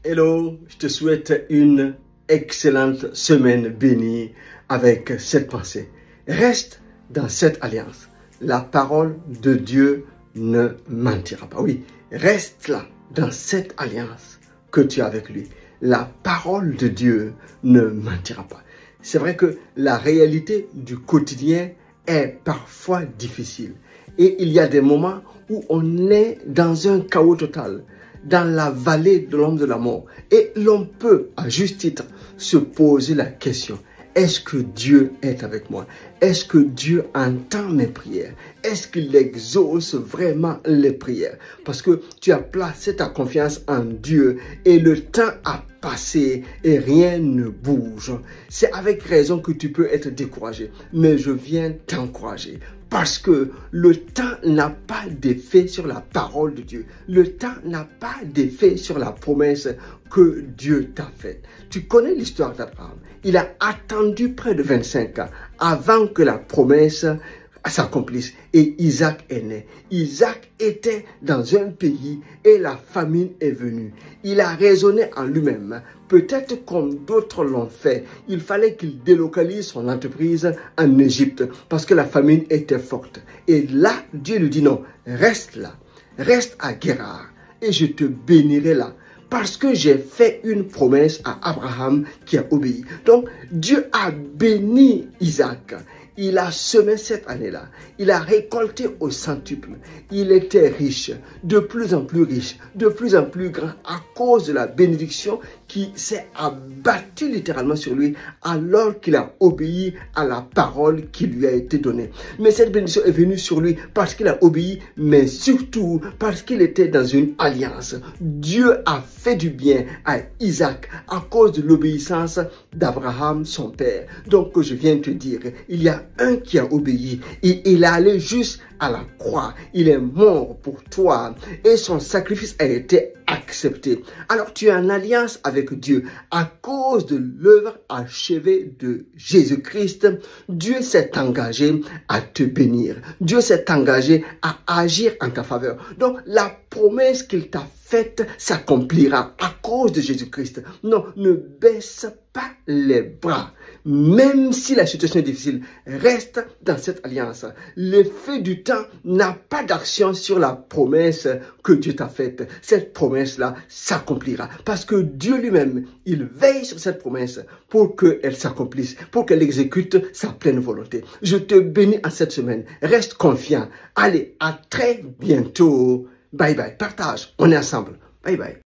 Hello, je te souhaite une excellente semaine bénie avec cette pensée. Reste dans cette alliance. La parole de Dieu ne mentira pas. Oui, reste là dans cette alliance que tu as avec lui. La parole de Dieu ne mentira pas. C'est vrai que la réalité du quotidien est parfois difficile. Et il y a des moments où on est dans un chaos total, dans la vallée de l'ombre de la mort. Et l'on peut, à juste titre, se poser la question: est-ce que Dieu est avec moi? Est-ce que Dieu entend mes prières? Est-ce qu'il exauce vraiment les prières? Parce que tu as placé ta confiance en Dieu et le temps a passé et rien ne bouge. C'est avec raison que tu peux être découragé. Mais je viens t'encourager. Parce que le temps n'a pas d'effet sur la parole de Dieu. Le temps n'a pas d'effet sur la promesse que Dieu t'a faite. Tu connais l'histoire d'Abraham. Il a attendu près de 25 ans avant que la promesse s'accomplisse. Et Isaac est né. Isaac était dans un pays et la famine est venue. Il a raisonné en lui-même. Peut-être comme d'autres l'ont fait, il fallait qu'il délocalise son entreprise en Égypte parce que la famine était forte. Et là, Dieu lui dit non, reste là, reste à Guérar et je te bénirai là. Parce que j'ai fait une promesse à Abraham qui a obéi. Donc, Dieu a béni Isaac. Il a semé cette année-là. Il a récolté au centuple. Il était riche, de plus en plus riche, de plus en plus grand à cause de la bénédiction qui s'est abattue littéralement sur lui alors qu'il a obéi à la parole qui lui a été donnée. Mais cette bénédiction est venue sur lui parce qu'il a obéi, mais surtout parce qu'il était dans une alliance. Dieu a fait du bien à Isaac à cause de l'obéissance d'Abraham, son père. Donc, je viens te dire, il y a un qui a obéi et il est allé juste à la croix. Il est mort pour toi et son sacrifice a été accepté. Alors tu es en alliance avec Dieu à cause de l'œuvre achevée de Jésus-Christ. Dieu s'est engagé à te bénir. Dieu s'est engagé à agir en ta faveur. Donc la promesse qu'il t'a faite s'accomplira à cause de Jésus-Christ. Non, ne baisse pas les bras. Même si la situation est difficile, reste dans cette alliance. L'effet du temps n'a pas d'action sur la promesse que Dieu t'a faite. Cette promesse-là s'accomplira. Parce que Dieu lui-même, il veille sur cette promesse pour qu'elle s'accomplisse, pour qu'elle exécute sa pleine volonté. Je te bénis en cette semaine. Reste confiant. Allez, à très bientôt. Bye bye. Partage. On est ensemble. Bye bye.